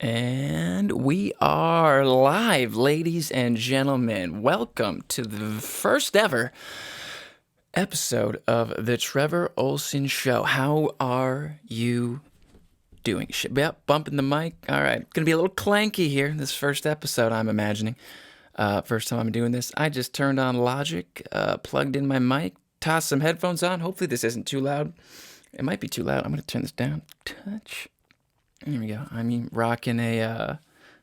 And we are live, ladies and gentlemen. Welcome to the first ever episode of the Trevor Ohlsen Show. How are you doing? Yep, bumping the mic. All right, gonna be a little clanky here. This first episode, I'm imagining. First time I'm doing this. I just turned on Logic, plugged in my mic, tossed some headphones on. Hopefully this isn't too loud. It might be too loud. I'm gonna turn this down. Touch. Here we go. I'm rocking a,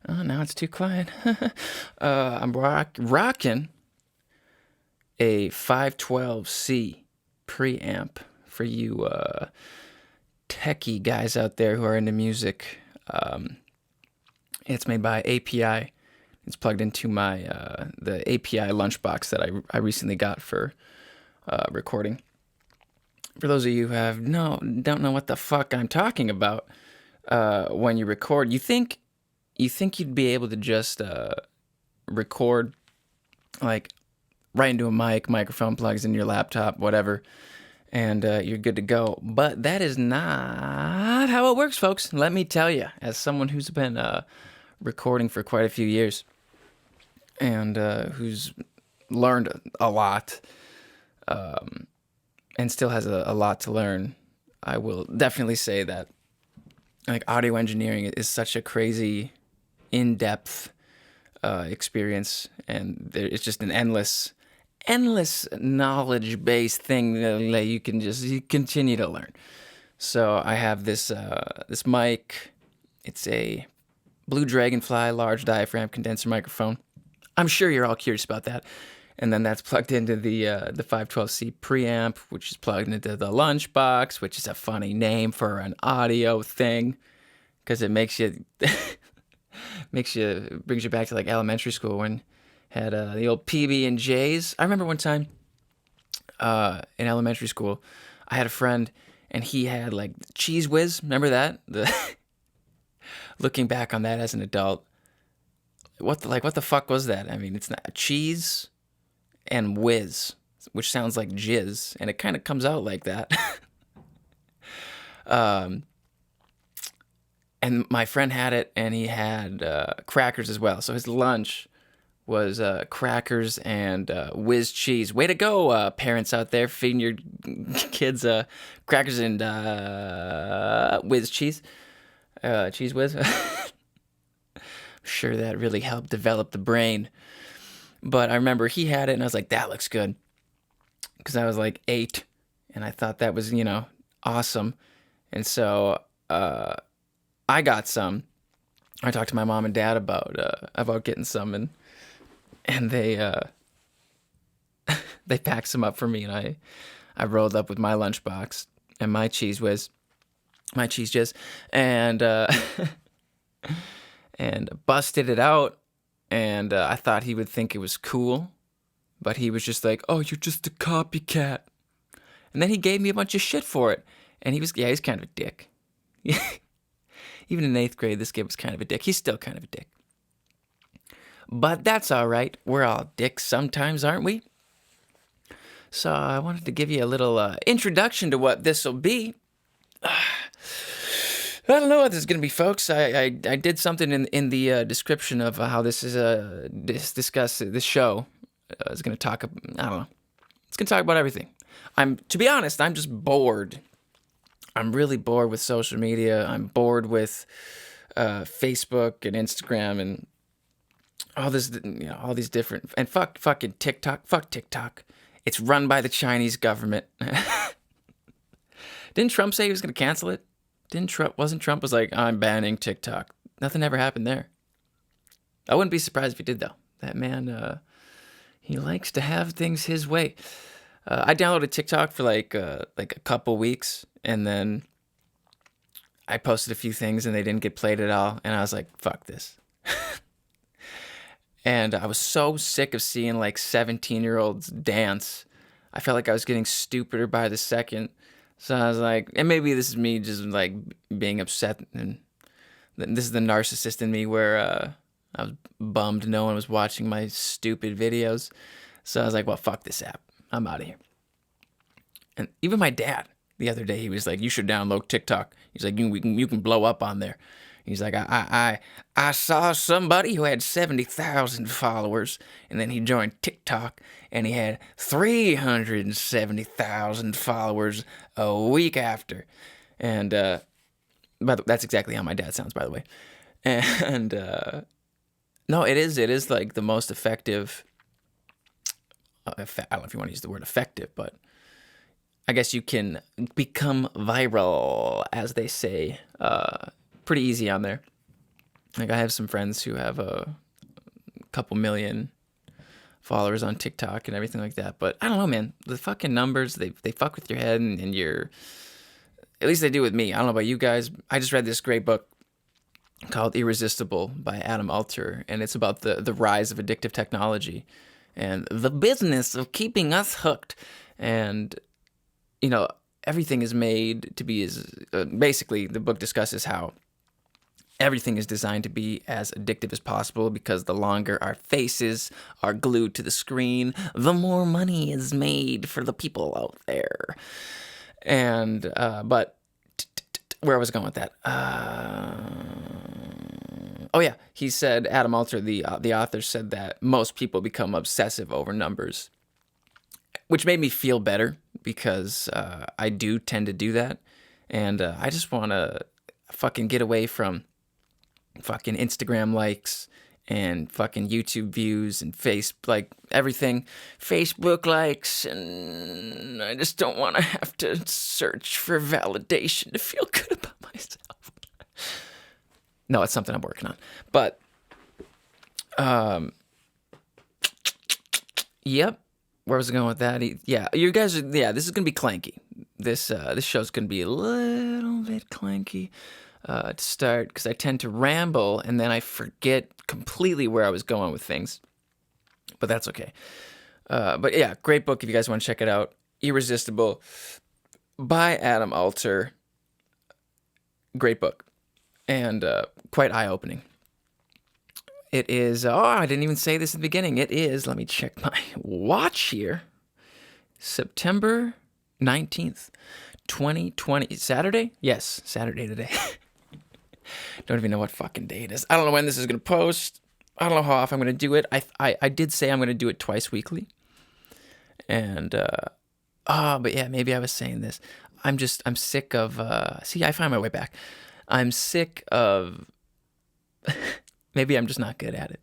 oh, now it's too quiet. I'm rocking a 512C preamp for you techie guys out there who are into music. It's made by API. It's plugged into my, the API lunchbox that I recently got for recording. For those of you who don't know what the fuck I'm talking about, when you record, you think you'd be able to just record like right into a microphone plugs in your laptop, whatever, and you're good to go. But that is not how it works, folks. Let me tell you, as someone who's been recording for quite a few years and who's learned a lot and still has a lot to learn, I will definitely say that like audio engineering is such a crazy, in-depth experience, and it's just an endless knowledge-based thing that you continue to learn. So I have this mic. It's a Blue Dragonfly large diaphragm condenser microphone. I'm sure you're all curious about that. And then that's plugged into the 512C preamp, which is plugged into the lunchbox, which is a funny name for an audio thing, because it makes you brings you back to like elementary school when had the old PB&Js. I remember one time in elementary school, I had a friend and he had like Cheese Whiz. Remember that? Looking back on that as an adult, what the fuck was that? I mean, it's not a cheese and whiz, which sounds like jizz, and it kind of comes out like that. And my friend had it, and he had crackers as well. So his lunch was crackers and whiz cheese. Way to go, parents out there, feeding your kids crackers and whiz cheese. Cheese whiz. Sure that really helped develop the brain. But I remember he had it, and I was like, that looks good. Because I was like 8, and I thought that was, awesome. And so I got some. I talked to my mom and dad about getting some, and they they packed some up for me, and I rolled up with my lunchbox and my cheese whiz, my cheese jizz, and and busted it out. And I thought he would think it was cool, but he was just like, "Oh, you're just a copycat." And then he gave me a bunch of shit for it. And he's kind of a dick. Even in 8th grade, this kid was kind of a dick. He's still kind of a dick. But that's all right. We're all dicks sometimes, aren't we? So I wanted to give you a little introduction to what this will be. I don't know what this is going to be, folks. I did something in the description of how this is this show is going to talk. I don't know. It's going to talk about everything. To be honest, I'm just bored. I'm really bored with social media. I'm bored with Facebook and Instagram and all this, all these different, and fucking TikTok. Fuck TikTok. It's run by the Chinese government. Didn't Trump say he was going to cancel it? Wasn't Trump was like, I'm banning TikTok. Nothing ever happened there. I wouldn't be surprised if he did, though. That man, he likes to have things his way. I downloaded TikTok for like a couple weeks, and then I posted a few things, and they didn't get played at all. And I was like, fuck this. And I was so sick of seeing like 17-year-olds dance. I felt like I was getting stupider by the second. So I was like, and maybe this is me just like being upset, and this is the narcissist in me where I was bummed no one was watching my stupid videos. So I was like, well, fuck this app. I'm out of here. And even my dad, the other day, he was like, you should download TikTok. He's like, you can blow up on there. He's like, I saw somebody who had 70,000 followers, and then he joined TikTok, and he had 370,000 followers a week after. And but that's exactly how my dad sounds, by the way. And no, it is like the most effective. I don't know if you want to use the word effective, but I guess you can become viral, as they say, pretty easy on there. Like I have some friends who have a couple million followers on TikTok and everything like that. But I don't know, man. The fucking numbers, they fuck with your head, and you're... At least they do with me. I don't know about you guys. I just read this great book called Irresistible by Adam Alter, and it's about the rise of addictive technology and the business of keeping us hooked. And, you know, everything is made to be as... basically, the book discusses how everything is designed to be as addictive as possible, because the longer our faces are glued to the screen, the more money is made for the people out there. And, but where was I going with that? Oh yeah, he said, Adam Alter, the author, said that most people become obsessive over numbers, which made me feel better, because I do tend to do that. And I just want to fucking get away from fucking Instagram likes and fucking YouTube views and everything, Facebook likes, and I just don't want to have to search for validation to feel good about myself. No, it's something I'm working on. But, yep. Where was I going with that? Yeah, you guys are, this is going to be clanky. This show's going to be a little bit clanky. To start, because I tend to ramble and then I forget completely where I was going with things, but that's okay. But yeah, great book if you guys want to check it out. Irresistible by Adam Alter. Great book, and quite eye-opening. It is, I didn't even say this at the beginning. It is, let me check my watch here, September 19th, 2020. Saturday? Yes, Saturday today. Don't even know what fucking day it is. I don't know when this is going to post. I don't know how often I'm going to do it. I did say I'm going to do it twice weekly. And, but yeah, maybe I was saying this. I'm sick of, see, I find my way back. I'm sick of, maybe I'm just not good at it,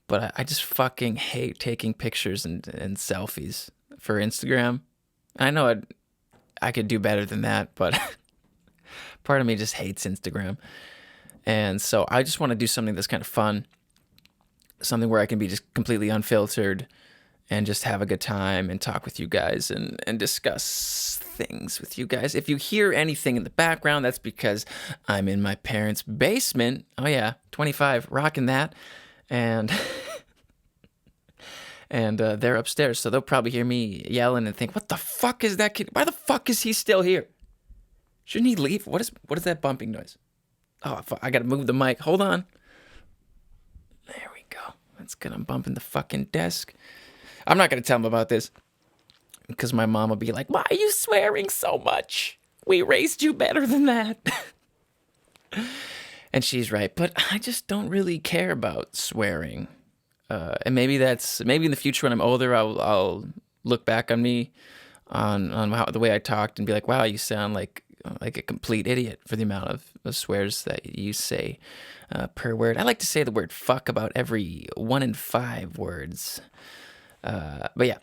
but I just fucking hate taking pictures and selfies for Instagram. I know I could do better than that, but part of me just hates Instagram. And so I just want to do something that's kind of fun, something where I can be just completely unfiltered and just have a good time and talk with you guys and discuss things with you guys. If you hear anything in the background, that's because I'm in my parents' basement. Oh yeah, 25, rocking that. And and they're upstairs, so they'll probably hear me yelling and think, what the fuck is that kid? Why the fuck is he still here? Shouldn't he leave? What is that bumping noise? Oh, I gotta move the mic. Hold on. There we go. That's good. I'm bumping the fucking desk. I'm not gonna tell him about this, because my mom will be like, why are you swearing so much? We raised you better than that. And she's right, but I just don't really care about swearing. And maybe in the future when I'm older, I'll look back on me, on the way I talked, and be like, wow, you sound like a complete idiot for the amount of swears that you say per word. I like to say the word fuck about every 1 in 5 words. But yeah.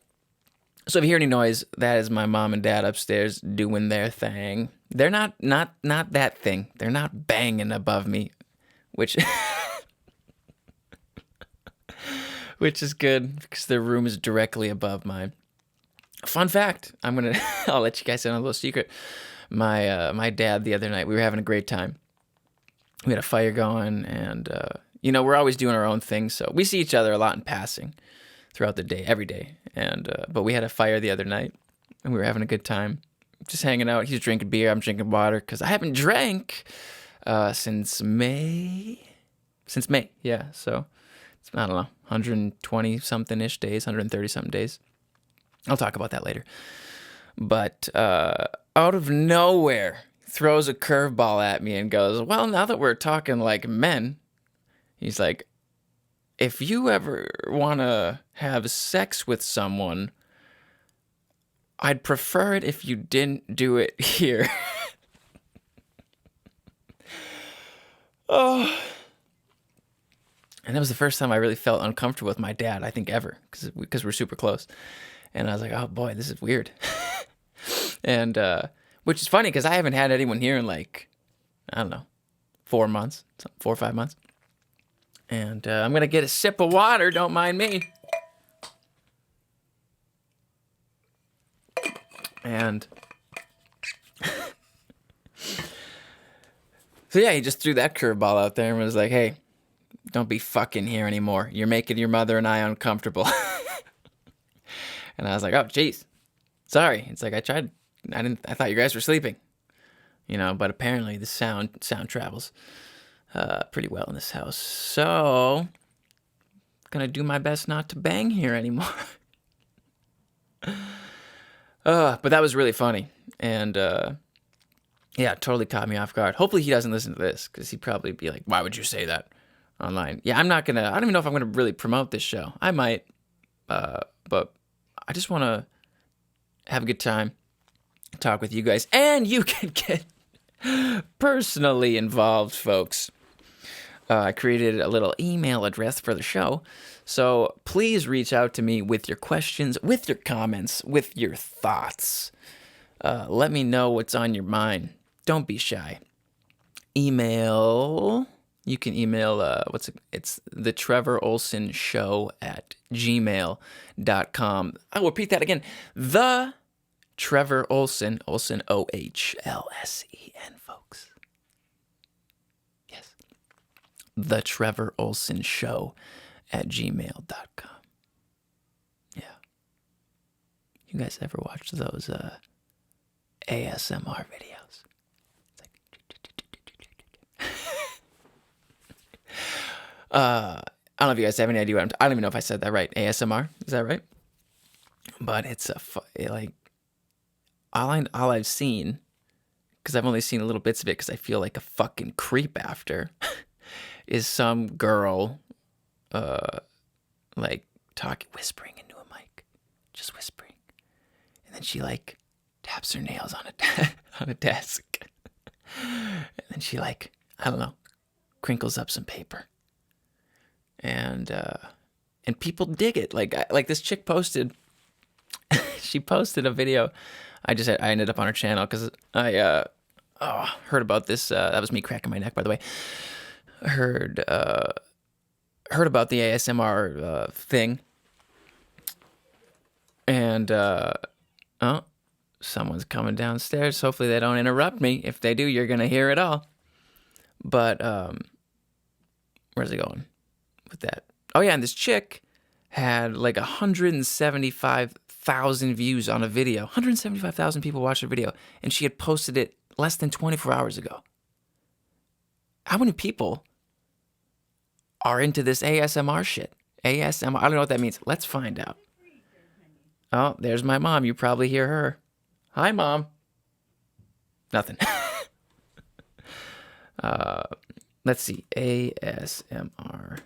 So if you hear any noise, that is my mom and dad upstairs doing their thing. They're not that thing. They're not banging above me, which which is good, because their room is directly above mine. Fun fact, I'll let you guys in on a little secret. My dad, the other night, we were having a great time. We had a fire going, and we're always doing our own thing, so we see each other a lot in passing throughout the day, every day. And but we had a fire the other night, and we were having a good time, just hanging out. He's drinking beer, I'm drinking water, because I haven't drank since May. Yeah. So it's, I don't know, 120 something ish days, 130 something days. I'll talk about that later. But out of nowhere, throws a curveball at me and goes, well, now that we're talking like men, he's like, if you ever want to have sex with someone, I'd prefer it if you didn't do it here. Oh. And that was the first time I really felt uncomfortable with my dad, I think, ever, because we're super close. And I was like, oh boy, this is weird. And which is funny because I haven't had anyone here in like, I don't know, 4 months, 4 or 5 months. And I'm going to get a sip of water, don't mind me. And so yeah, he just threw that curveball out there and was like, hey, don't be fucking here anymore. You're making your mother and I uncomfortable. And I was like, oh, jeez. Sorry. It's like I thought you guys were sleeping. But apparently the sound travels pretty well in this house. So gonna do my best not to bang here anymore. But that was really funny. And yeah, it totally caught me off guard. Hopefully he doesn't listen to this, because he'd probably be like, why would you say that online? Yeah, I don't even know if I'm gonna really promote this show. I might, but I just want to have a good time, talk with you guys, and you can get personally involved, folks. I created a little email address for the show, so please reach out to me with your questions, with your comments, with your thoughts. Let me know what's on your mind. Don't be shy. Email. You can email, it's the Trevor Ohlsen Show at gmail.com. I'll repeat that again. The Trevor Ohlsen, Ohlsen, O-H-L-S-E-N, folks. Yes. The Trevor Ohlsen Show at gmail.com. Yeah. You guys ever watch those ASMR videos? I don't know if you guys have any idea what I don't even know if I said that right. ASMR, is that right? But it's all I've seen, because I've only seen little bits of it because I feel like a fucking creep after, is some girl like whispering into a mic, just whispering, and then she like taps her nails on a desk, and then she like, I don't know, crinkles up some paper. And people dig it. Like this chick posted, she posted a video. I ended up on her channel because I heard about this. That was me cracking my neck, by the way. Heard about the ASMR thing, and someone's coming downstairs. Hopefully they don't interrupt me. If they do, you're gonna hear it all. But where's it going with that? Oh yeah, and this chick had like 175,000 views on a video. 175,000 people watched her video, and she had posted it less than 24 hours ago. How many people are into this ASMR shit? ASMR, I don't know what that means. Let's find out. Oh, there's my mom. You probably hear her. Hi, Mom. Nothing. Let's see. ASMR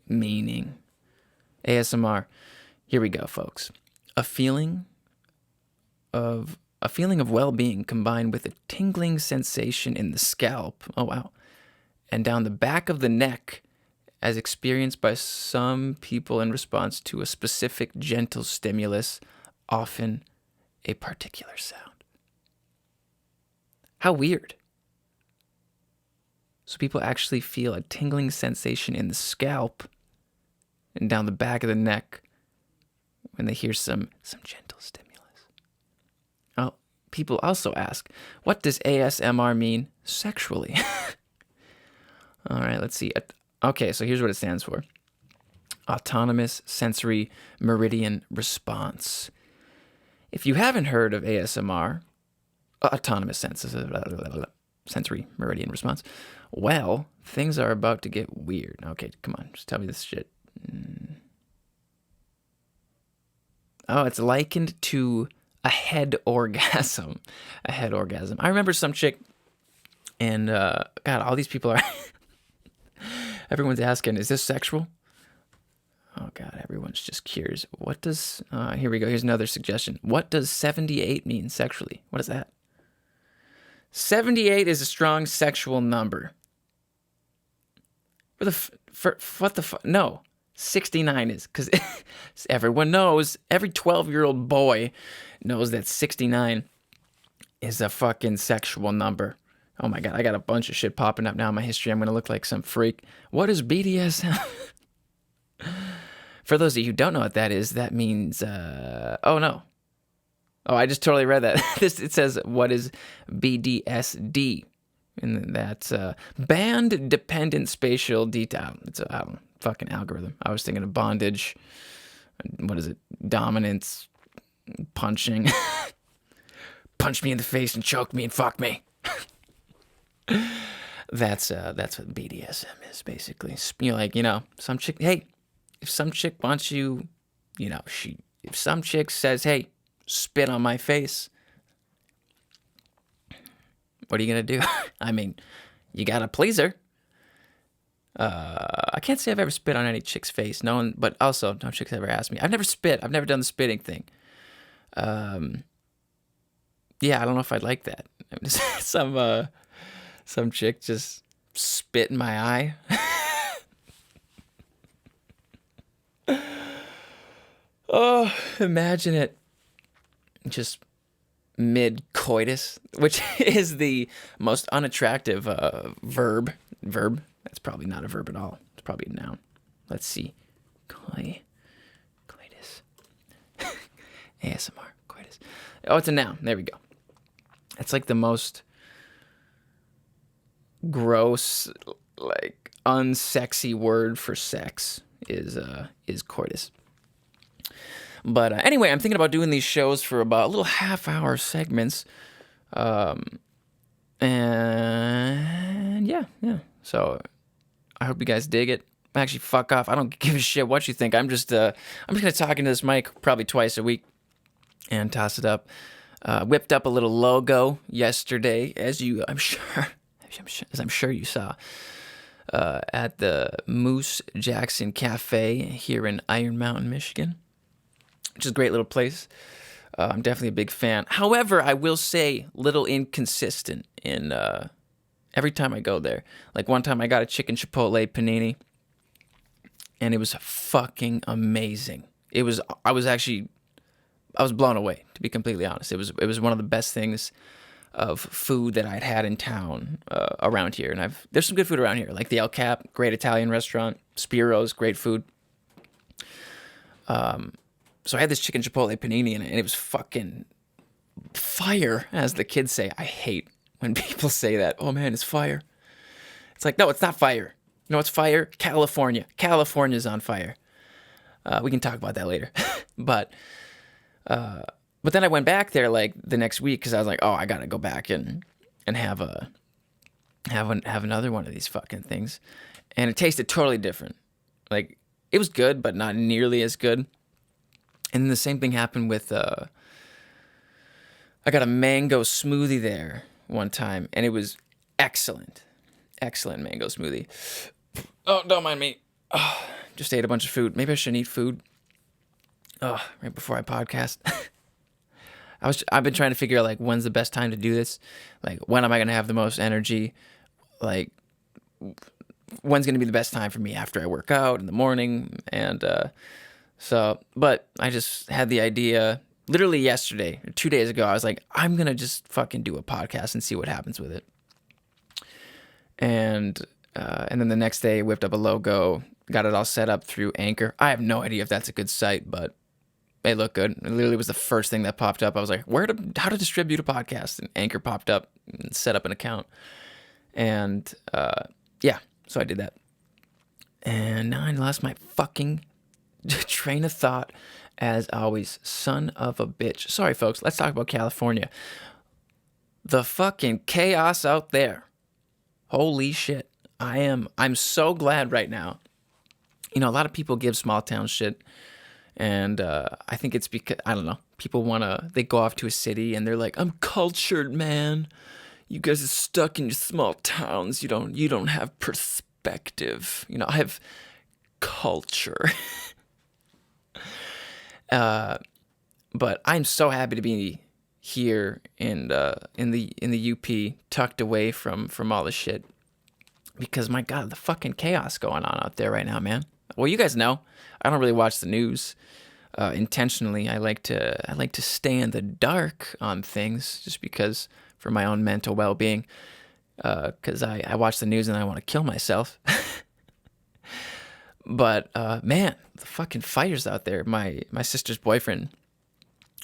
meaning. ASMR. Here we go, folks. A feeling of well-being combined with a tingling sensation in the scalp. Oh wow. And down the back of the neck, as experienced by some people in response to a specific gentle stimulus, often a particular sound. How weird. So people actually feel a tingling sensation in the scalp and down the back of the neck when they hear some gentle stimulus. Oh, people also ask, what does ASMR mean sexually? All right, let's see. Okay, so here's what it stands for. Autonomous Sensory Meridian Response. If you haven't heard of ASMR, Autonomous Sensory Meridian Response, well, things are about to get weird. Okay, come on, just tell me this shit. Oh, it's likened to A head orgasm. A head orgasm. I remember some chick, and God, all these people are... Everyone's asking, is this sexual? Oh, God, everyone's just curious. What does... here we go. Here's another suggestion. What does 78 mean sexually? What is that? 78 is a strong sexual number. What the fuck? No. 69 is, because everyone knows, every 12-year-old boy knows that 69 is a fucking sexual number. Oh my God, I got a bunch of shit popping up now in my history. I'm going to look like some freak. What is BDSM? For those of you who don't know what that is, that means, oh no. Oh, I just totally read that. It says, what is BDSD? And that's band-dependent spatial detail. It's a fucking algorithm. I was thinking of bondage. What is it? Dominance. Punching. Punch me in the face and choke me and fuck me. That's what BDSM is, basically. You're like, some chick, hey, if some chick wants you, if some chick says, hey, spit on my face, what are you going to do? I mean, you got to please her. I can't say I've ever spit on any chick's face. No one, but also no chick's ever asked me. I've never spit. I've never done the spitting thing. Yeah, I don't know if I'd like that. Some chick just spit in my eye. Oh, imagine it. Just mid-coitus, which is the most unattractive verb. That's probably not a verb at all. It's probably a noun. Let's see. Coitus. ASMR. Coitus. Oh, it's a noun. There we go. It's like the most gross, like unsexy word for sex is coitus. But anyway, I'm thinking about doing these shows for about a little half-hour segments. And yeah. So I hope you guys dig it. Actually, fuck off. I don't give a shit what you think. I'm just gonna talk into this mic probably twice a week and toss it up. Whipped up a little logo yesterday, as I'm sure you saw, at the Moose Jackson Cafe here in Iron Mountain, Michigan, which is a great little place. I'm definitely a big fan. However, I will say, little inconsistent in every time I go there. Like one time I got a chicken chipotle panini, and it was fucking amazing. I was blown away, to be completely honest. It was one of the best things of food that I'd had in town around here. And there's some good food around here, like the El Cap, great Italian restaurant, Spiro's, great food. So I had this chicken chipotle panini, and it was fucking fire, as the kids say. I hate when people say that. Oh man, it's fire. It's like, no, it's not fire. You know what's fire? California. California's on fire. We can talk about that later. But then I went back there like the next week because I was like, oh, I gotta go back and have another one of these fucking things, and it tasted totally different. Like it was good, but not nearly as good. And the same thing happened with I got a mango smoothie there one time, and it was excellent mango smoothie. Oh, don't mind me. Oh, just ate a bunch of food. Maybe I shouldn't eat food. Oh, right before I podcast. I've been trying to figure out like when's the best time to do this. Like when am I gonna have the most energy? Like when's gonna be the best time for me after I work out in the morning? And but I just had the idea literally yesterday, 2 days ago. I was like, I'm gonna just fucking do a podcast and see what happens with it. And then the next day, whipped up a logo, got it all set up through Anchor. I have no idea if that's a good site, but they look good. It literally was the first thing that popped up. I was like, how to distribute a podcast? And Anchor popped up and set up an account. And yeah, so I did that. And now I lost my fucking train of thought, as always. Son of a bitch. Sorry, folks. Let's talk about California. The fucking chaos out there. Holy shit. I'm so glad right now. You know, a lot of people give small town shit, And I think it's because, I don't know, they go off to a city and they're like, I'm cultured, man. You guys are stuck in your small towns. You don't have perspective. I have culture. But I'm so happy to be here in the UP, tucked away from all the shit. Because my God, the fucking chaos going on out there right now, man. Well, you guys know, I don't really watch the news intentionally. I like to stay in the dark on things, just because for my own mental well-being. Because I watch the news and I want to kill myself. But man, the fucking fighters out there. My sister's boyfriend,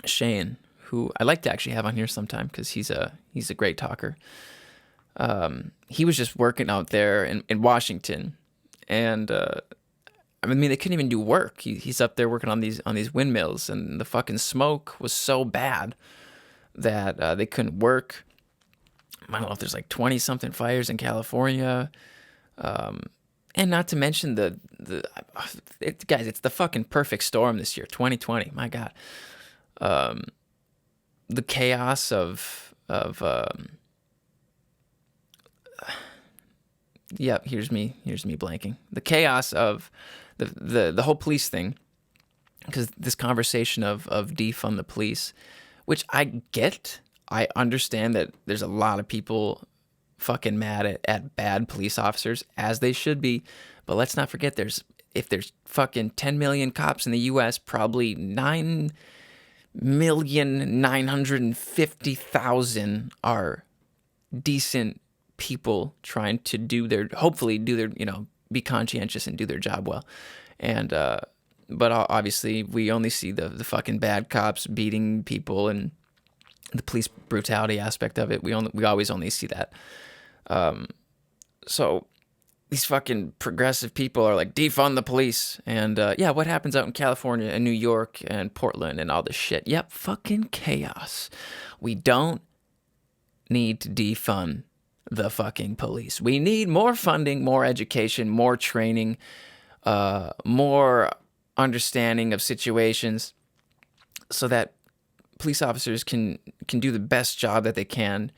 Shane, who I like to actually have on here sometime because he's a great talker. He was just working out there in Washington, and I mean they couldn't even do work. He's up there working on these windmills, and the fucking smoke was so bad that they couldn't work. I don't know if there's like 20 something fires in California. And not to mention guys, it's the fucking perfect storm this year, 2020. My God, the chaos of yeah. Here's me blanking. The chaos of the whole police thing, because this conversation of defund the police, which I get. I understand that there's a lot of people fucking mad at bad police officers, as they should be, but let's not forget if there's fucking 10 million cops in the US, probably 9,950,000 are decent people trying to hopefully do their, be conscientious and do their job well. And but obviously we only see the fucking bad cops beating people and the police brutality aspect of it. We always only see that. So these fucking progressive people are like, defund the police. And yeah, what happens out in California and New York and Portland and all this shit? Yep, fucking chaos. We don't need to defund the fucking police. We need more funding, more education, more training, more understanding of situations, so that police officers can do the best job that they can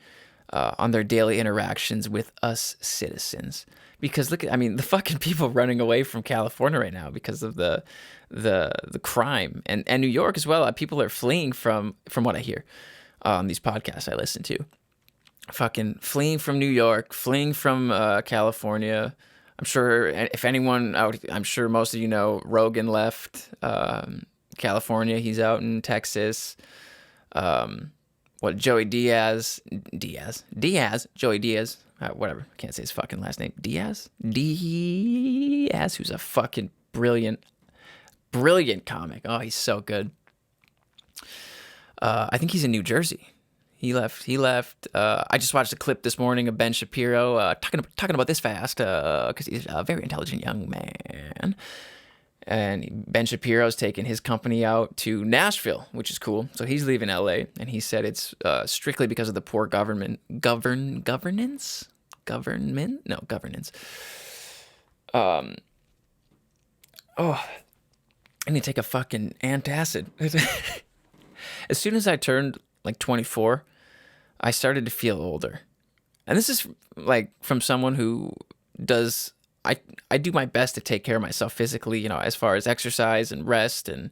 on their daily interactions with us citizens. Because look at, the fucking people running away from California right now because of the crime, and New York as well. People are fleeing from what I hear on these podcasts I listen to. Fucking fleeing from New York, fleeing from California. I'm sure if anyone out, I'm sure most of you know Rogan left California. He's out in Texas. Joey Diaz, whatever. I can't say his fucking last name. Diaz, who's a fucking brilliant comic. Oh, he's so good. I think he's in New Jersey. He left. I just watched a clip this morning of Ben Shapiro talking about this fast because he's a very intelligent young man. And Ben Shapiro's taking his company out to Nashville, which is cool. So he's leaving LA, and he said it's strictly because of the poor governance. I need to take a fucking antacid. As soon as I turned like 24, I started to feel older. And this is like from someone who does, I do my best to take care of myself physically, as far as exercise and rest, and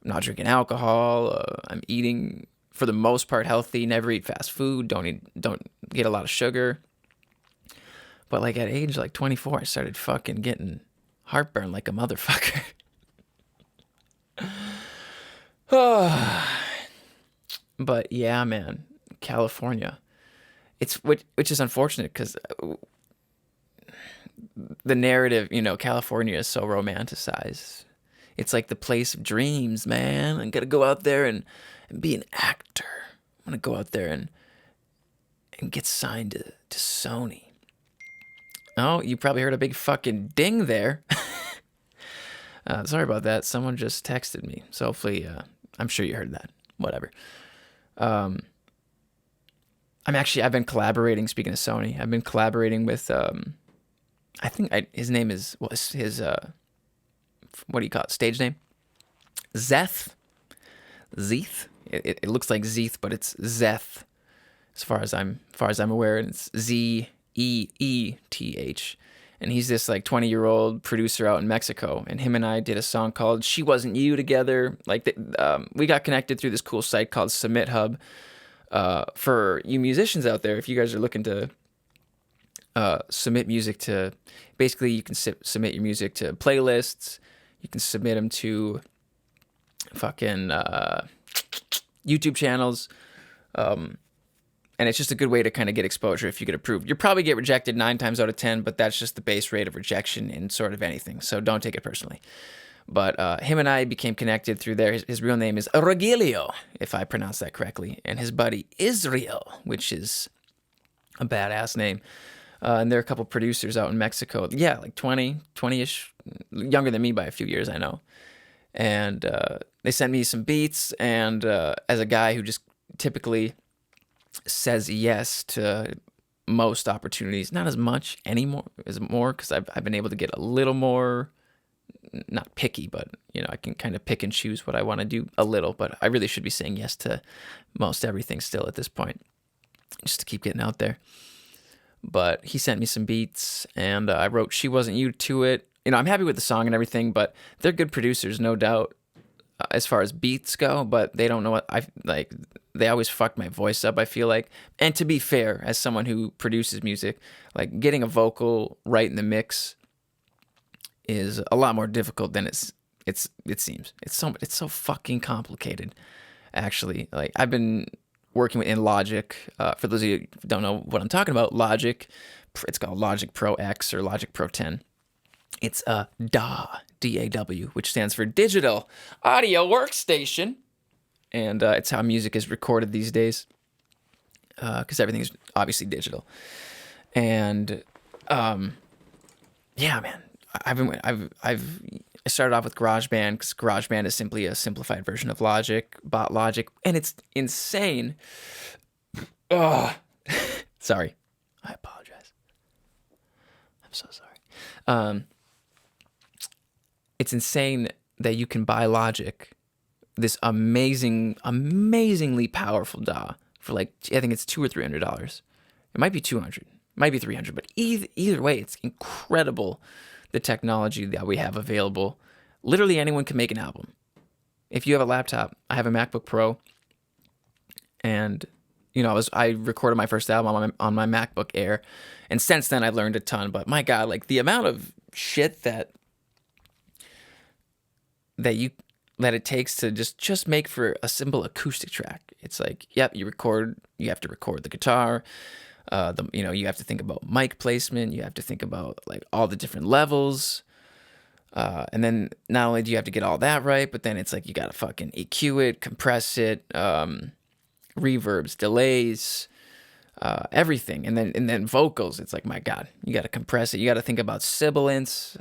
I'm not drinking alcohol. I'm eating for the most part healthy, never eat fast food, don't get a lot of sugar. But like at age like 24, I started fucking getting heartburn like a motherfucker. But yeah, man, California. Which is unfortunate because the narrative, California is so romanticized. It's like the place of dreams, man. I'm gonna go out there and be an actor. I'm gonna go out there and get signed to Sony. Oh, you probably heard a big fucking ding there. Sorry about that. Someone just texted me. So hopefully, I'm sure you heard that. Whatever. I've been collaborating, speaking of Sony, I've been collaborating with, his name is, his what do you call it, stage name? Zeeth. It looks like Zeeth, but it's Zeth, as far as I'm aware, and it's Zeeth. And he's this like 20-year-old producer out in Mexico, and him and I did a song called "She Wasn't You" together. Like we got connected through this cool site called Submit Hub. For you musicians out there, if you guys are looking to submit music to, basically you can submit your music to playlists. You can submit them to fucking YouTube channels. And it's just a good way to kind of get exposure if you get approved. You'll probably get rejected 9 times out of 10, but that's just the base rate of rejection in sort of anything. So don't take it personally. But him and I became connected through there. His real name is Regilio, if I pronounce that correctly. And his buddy Israel, which is a badass name. And there are a couple producers out in Mexico. Yeah, like 20-ish, younger than me by a few years, I know. And they sent me some beats. And as a guy who just typically says yes to most opportunities, not as much anymore, as more, because I've been able to get a little more, not picky, but I can kind of pick and choose what I want to do a little, but I really should be saying yes to most everything still at this point, just to keep getting out there. But he sent me some beats, and I wrote "She Wasn't You" to it. I'm happy with the song and everything, but they're good producers, no doubt, as far as beats go, but they don't know what they always fuck my voice up, I feel like. And to be fair, as someone who produces music, like getting a vocal right in the mix is a lot more difficult than it seems. It's so fucking complicated, actually. Like, I've been working in Logic. For those of you who don't know what I'm talking about, Logic, it's called Logic Pro X or Logic Pro 10. It's a DAW, D-A-W, which stands for Digital Audio Workstation. And it's how music is recorded these days, because everything is obviously digital. And yeah, man, I started off with GarageBand, because GarageBand is simply a simplified version of Logic, bought Logic, and it's insane. Oh, sorry, I apologize. I'm so sorry. It's insane that you can buy Logic, this amazingly powerful DAW, for like, I think it's $200 or $300. It might be $200, it might be $300, but either way, it's incredible, the technology that we have available. Literally anyone can make an album. If you have a laptop, I have a MacBook Pro, and I recorded my first album on my MacBook Air, and since then I've learned a ton. But my God, like the amount of shit that it takes to just make for a simple acoustic track. It's like, yep, you have to record the guitar. You have to think about mic placement. You have to think about like all the different levels. And then not only do you have to get all that right, but then it's like you got to fucking EQ it, compress it, reverbs, delays, everything. And then vocals, it's like, my God, you got to compress it. You got to think about sibilance.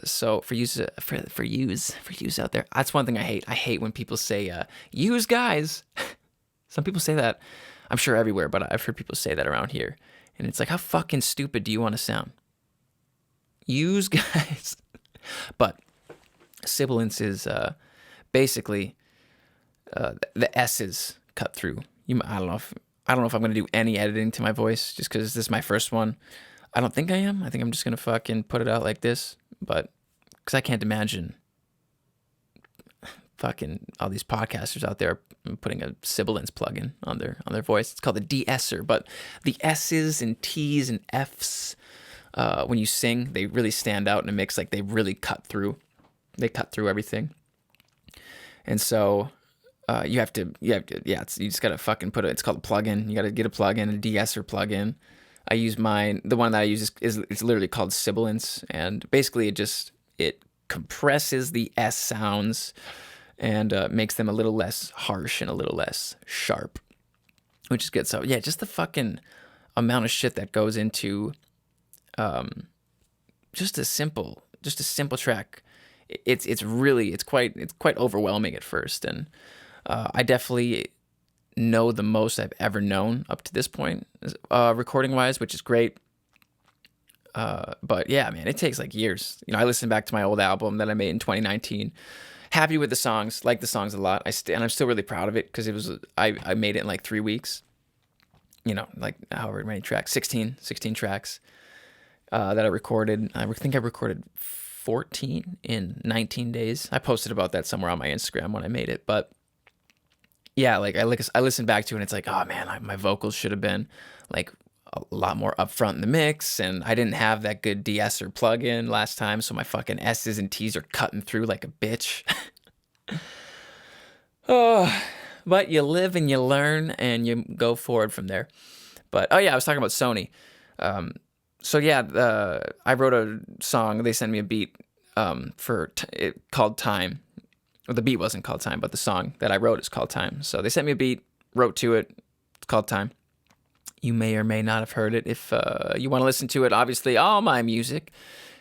So for use out there, that's one thing I hate. I hate when people say, use guys. Some people say that, I'm sure everywhere, but I've heard people say that around here. And it's like, how fucking stupid do you want to sound? Use guys. But sibilance is basically the S's cut through. I don't know if I'm going to do any editing to my voice, just because this is my first one. I don't think I am. I think I'm just going to fucking put it out like this. But because I can't imagine fucking all these podcasters out there putting a sibilance plugin on their voice. It's called the de-esser. But the S's and T's and F's, when you sing, they really stand out in a mix. Like, they really cut through. They cut through everything. And so you just gotta fucking put it. It's called a plugin. You gotta get a plugin, a de-esser plugin. I use mine. The one that I use is it's literally called Sibilance, and basically it compresses the S sounds and makes them a little less harsh and a little less sharp, which is good. So yeah, just the fucking amount of shit that goes into just a simple track. It's quite overwhelming at first, and I definitely know the most I've ever known up to this point, recording wise, which is great. But yeah, man, it takes like years. I listened back to my old album that I made in 2019, happy with the songs, like the songs a lot. And I'm still really proud of it because I made it in like 3 weeks. Like however many tracks, 16 tracks that I recorded. I think I recorded 14 in 19 days. I posted about that somewhere on my Instagram when I made it, but yeah, like I listened back to it and it's like, oh man, my vocals should have been like a lot more upfront in the mix, and I didn't have that good de-esser plug-in last time, so my fucking S's and T's are cutting through like a bitch. Oh, but you live and you learn and you go forward from there. But oh yeah, I was talking about Sony. So yeah, I wrote a song. They sent me a beat called Time. Well, the beat wasn't called Time, but the song that I wrote is called Time. So they sent me a beat, wrote to it. It's called Time. You may or may not have heard it. If you want to listen to it, obviously all my music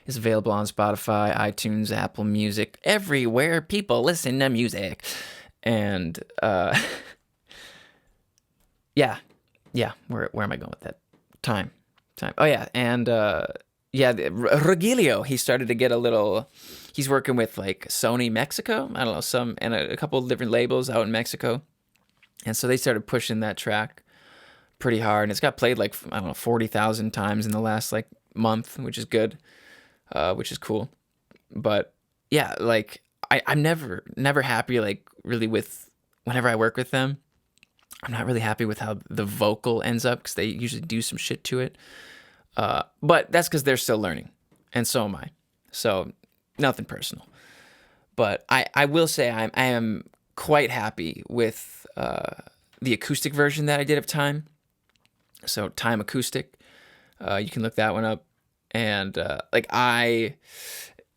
is available on Spotify, iTunes, Apple Music, everywhere people listen to music. And yeah, where am I going with that? Time. Oh yeah, and Regilio, he started to get a little. He's working with like Sony Mexico, I don't know, and a couple of different labels out in Mexico, and so they started pushing that track pretty hard, and it's got played like, I don't know, 40,000 times in the last like month, which is good, which is cool. But yeah, like I'm never happy like really with whenever I work with them. I'm not really happy with how the vocal ends up because they usually do some shit to it. But that's because they're still learning, and so am I. So nothing personal. But I will say I am quite happy with the acoustic version that I did of Time. So Time Acoustic, you can look that one up. And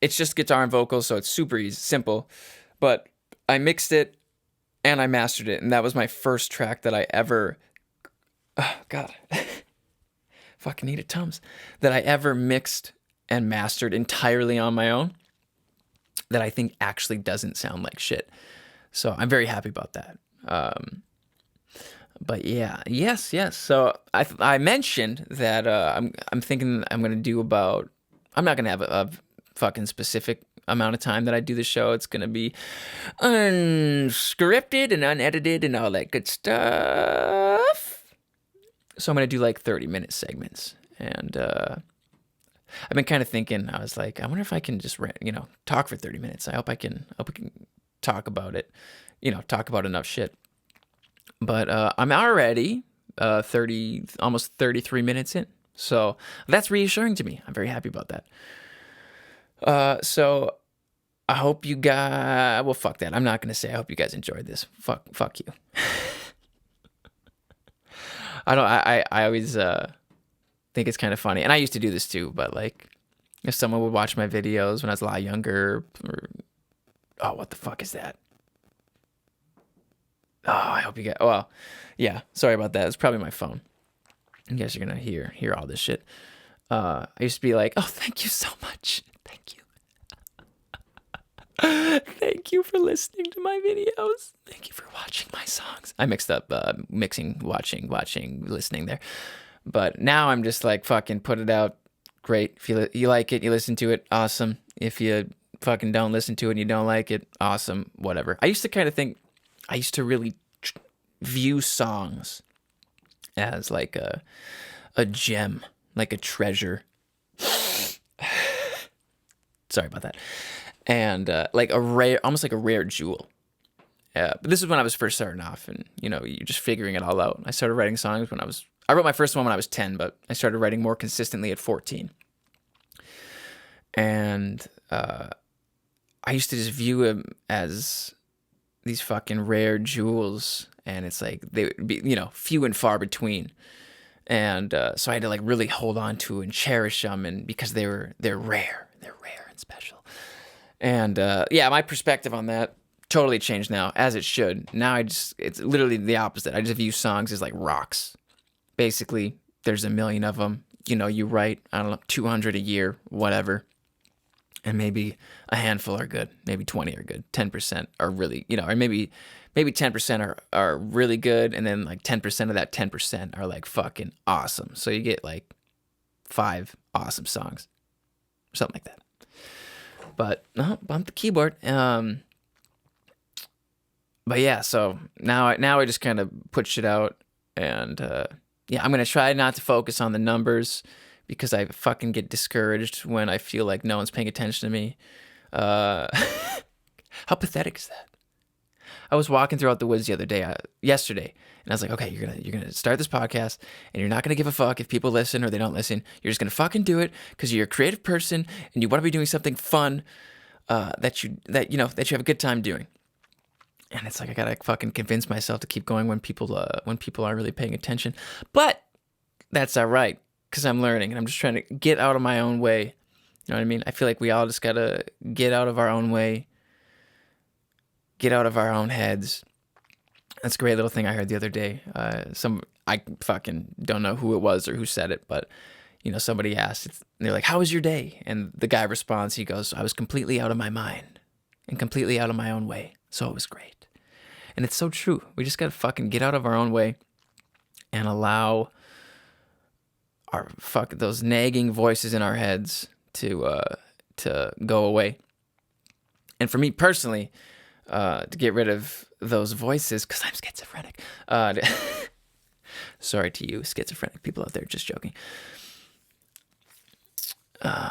it's just guitar and vocals, so it's super easy, simple. But I mixed it and I mastered it, and that was my first track that I ever, oh God, fucking need it, Tums, that I ever mixed and mastered entirely on my own, that I think actually doesn't sound like shit. So I'm very happy about that. But yeah, yes. So I mentioned that I'm thinking I'm gonna do about. I'm not gonna have a fucking specific amount of time that I do the show. It's gonna be unscripted and unedited and all that good stuff. So I'm gonna do like 30-minute segments, and I've been kind of thinking. I was like, I wonder if I can just talk for 30 minutes. I hope we can talk about it. Talk about enough shit. But I'm already almost 33 minutes in. So that's reassuring to me. I'm very happy about that. So I hope you guys... Well, fuck that. I'm not going to say I hope you guys enjoyed this. Fuck you. I always think it's kind of funny. And I used to do this too, but like if someone would watch my videos when I was a lot younger... Oh, what the fuck is that? Oh, I hope you get. Well, yeah. Sorry about that. It's probably my phone. You guys are gonna hear all this shit. I used to be like, oh, thank you so much. Thank you. Thank you for listening to my videos. Thank you for watching my songs. I mixed up mixing, watching, listening there. But now I'm just like, fucking put it out. Great. If you like it, you listen to it. Awesome. If you fucking don't listen to it and you don't like it, awesome. Whatever. I used to kind of think. I used to really view songs as like a gem, like a treasure. Sorry about that. And like almost like a rare jewel. But this is when I was first starting off, and you're just figuring it all out. I started writing songs I wrote my first one when I was 10, but I started writing more consistently at 14. And I used to just view them as these fucking rare jewels, and it's like they would be, few and far between. And so I had to like really hold on to and cherish them, and because they're rare and special. And yeah, my perspective on that totally changed now, as it should. Now it's literally the opposite. I just view songs as like rocks. Basically, there's a million of them. You write, I don't know, 200 a year, whatever. And maybe a handful are good. Maybe 20 are good. 10% are really, or maybe 10% are really good. And then like 10% of that 10% are like fucking awesome. So you get like 5 awesome songs. Something like that. But, bump the keyboard. But yeah, so now I just kind of put shit out, and yeah, I'm gonna try not to focus on the numbers because I fucking get discouraged when I feel like no one's paying attention to me. Uh, how pathetic is that? I was walking throughout the woods the other day, yesterday, and I was like, okay, you're gonna start this podcast, and you're not gonna give a fuck if people listen or they don't listen. You're just gonna fucking do it because you're a creative person and you want to be doing something fun that you have a good time doing. And it's like I gotta fucking convince myself to keep going when people aren't really paying attention. But that's all right because I'm learning and I'm just trying to get out of my own way. You know what I mean? I feel like we all just gotta get out of our own way, get out of our own heads. That's a great little thing I heard the other day. I fucking don't know who it was or who said it, but somebody asked. They're like, "How was your day?" And the guy responds. He goes, "I was completely out of my mind and completely out of my own way, so it was great." And it's so true. We just gotta fucking get out of our own way and allow those nagging voices in our heads to go away. And for me personally, to get rid of those voices, because I'm schizophrenic. Sorry to you, schizophrenic people out there. Just joking. My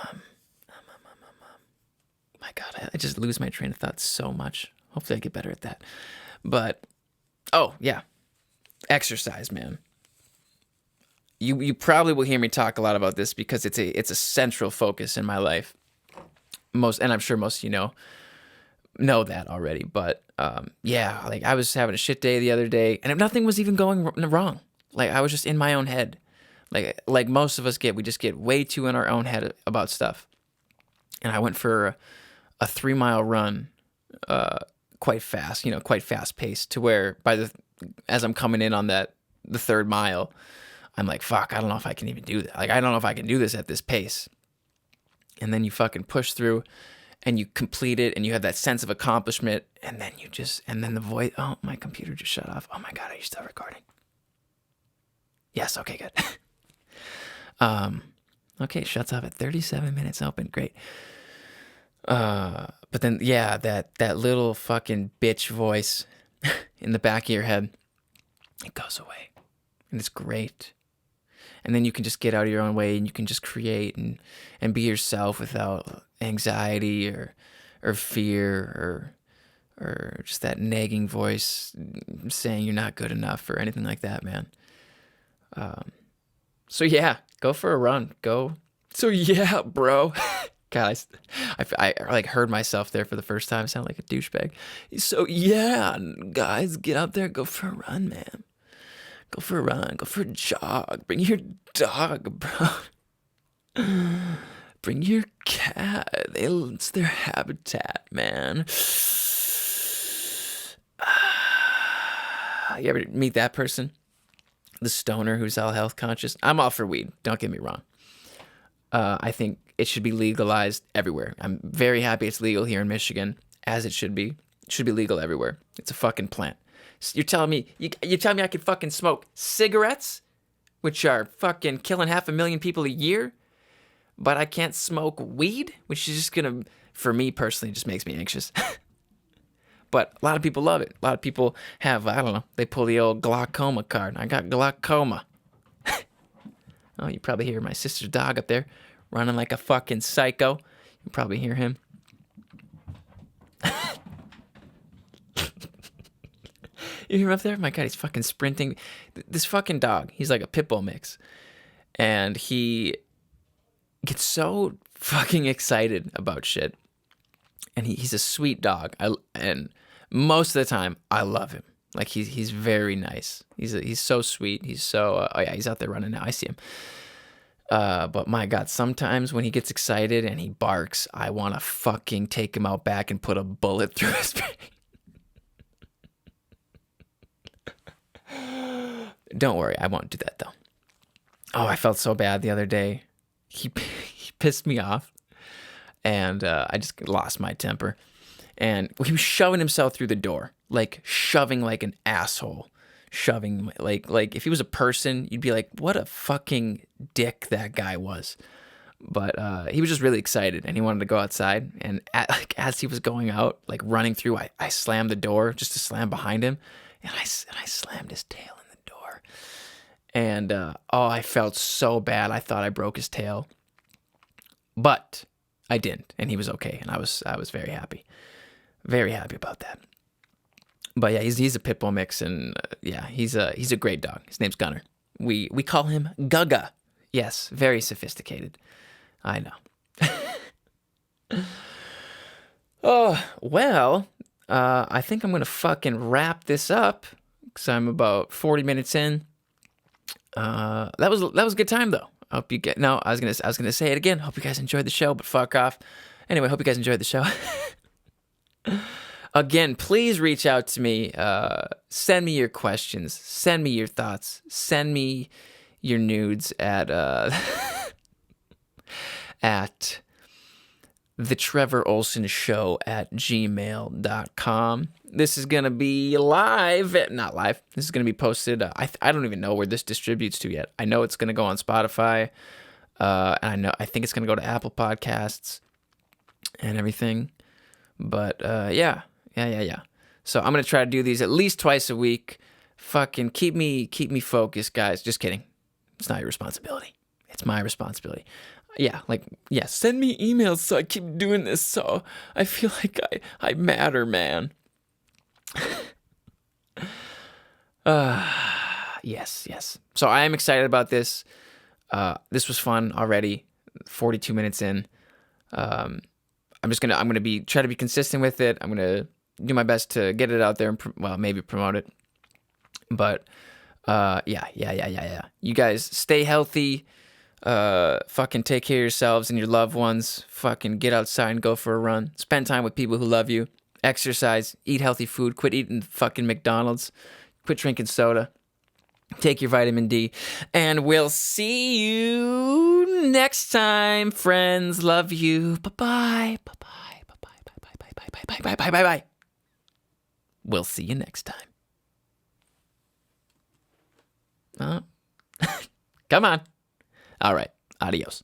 God, I just lose my train of thought so much. Hopefully, I get better at that. But, oh, yeah. Exercise, man. You probably will hear me talk a lot about this because it's a central focus in my life. And I'm sure most of you know that already. But, yeah, like I was having a shit day the other day, and nothing was even going wrong. Like, I was just in my own head. Like most of us we just get way too in our own head about stuff. And I went for a 3-mile run, quite fast, quite fast paced, to where as I'm coming in on the third mile, I'm like, fuck, I don't know if I can even do that. Like, I don't know if I can do this at this pace. And then you fucking push through and you complete it and you have that sense of accomplishment. And then the voice, oh, my computer just shut off. Oh my God, are you still recording? Yes. Okay, good. Okay. Shuts off at 37 minutes open. Great. But then, yeah, that little fucking bitch voice in the back of your head, it goes away, and it's great. And then you can just get out of your own way, and you can just create and be yourself without anxiety or fear or just that nagging voice saying you're not good enough or anything like that, man. So yeah, go for a run. Go. So yeah, bro. God, I like heard myself there for the first time. I sound like a douchebag. So yeah, guys, get out there, go for a run, man. Go for a run, go for a jog. Bring your dog, bro. Bring your cat. It's their habitat, man. You ever meet that person? The stoner who's all health conscious? I'm all for weed, don't get me wrong. I think it should be legalized everywhere. I'm very happy it's legal here in Michigan, as it should be. It should be legal everywhere. It's a fucking plant. You're telling me I could fucking smoke cigarettes, which are fucking killing 500,000 people a year, but I can't smoke weed, which is just gonna, for me personally, just makes me anxious. But a lot of people love it. A lot of people have, I don't know, they pull the old glaucoma card. I got glaucoma. Oh, you probably hear my sister's dog up there running like a fucking psycho. You probably hear him. You hear him up there? My God, he's fucking sprinting. This fucking dog, he's like a pit bull mix. And he gets so fucking excited about shit. And he's a sweet dog. And most of the time, I love him. Like, he's very nice. He's so sweet. He's so, oh yeah, he's out there running now. I see him. But my God, sometimes when he gets excited and he barks, I want to fucking take him out back and put a bullet through his brain. Don't worry, I won't do that though. Oh, I felt so bad the other day. He pissed me off, and I just lost my temper. And he was shoving himself through the door, like shoving like an asshole. Shoving like if he was a person, you'd be like, what a fucking dick that guy was. But he was just really excited, and he wanted to go outside. And as he was going out, like running through, I slammed the door just to slam behind him, and I slammed his tail in the door. And I felt so bad. I thought I broke his tail, but I didn't, and he was okay, and I was very happy about that. But yeah, he's a pit bull mix, and he's a great dog. His name's Gunner. We call him Gugga. Yes, very sophisticated. I know. Oh, well, I think I'm going to fucking wrap this up because I'm about 40 minutes in. That was a good time, though. Hope you get... No, I was gonna say it again. Hope you guys enjoyed the show, but fuck off. Anyway, hope you guys enjoyed the show. Again, please reach out to me. Send me your questions. Send me your thoughts. Send me your nudes at at the Trevor Ohlsen Show at gmail.com. This is going to be live. Not live. This is going to be posted. I don't even know where this distributes to yet. I know it's going to go on Spotify. And I think it's going to go to Apple Podcasts and everything. But yeah. So I'm going to try to do these at least twice a week. Fucking keep me focused, guys. Just kidding. It's not your responsibility. It's my responsibility. Send me emails so I keep doing this so I feel like I matter, man. Yes. So I am excited about this. This was fun already. 42 minutes in. I'm gonna try to be consistent with it. I'm gonna do my best to get it out there and maybe promote it. But yeah. You guys stay healthy. Fucking take care of yourselves and your loved ones. Fucking get outside and go for a run. Spend time with people who love you. Exercise. Eat healthy food. Quit eating fucking McDonald's. Quit drinking soda. Take your vitamin D. And we'll see you next time, friends. Love you. Bye-bye. Bye-bye. Bye-bye. Bye-bye. We'll see you next time. Come on. All right. Adios.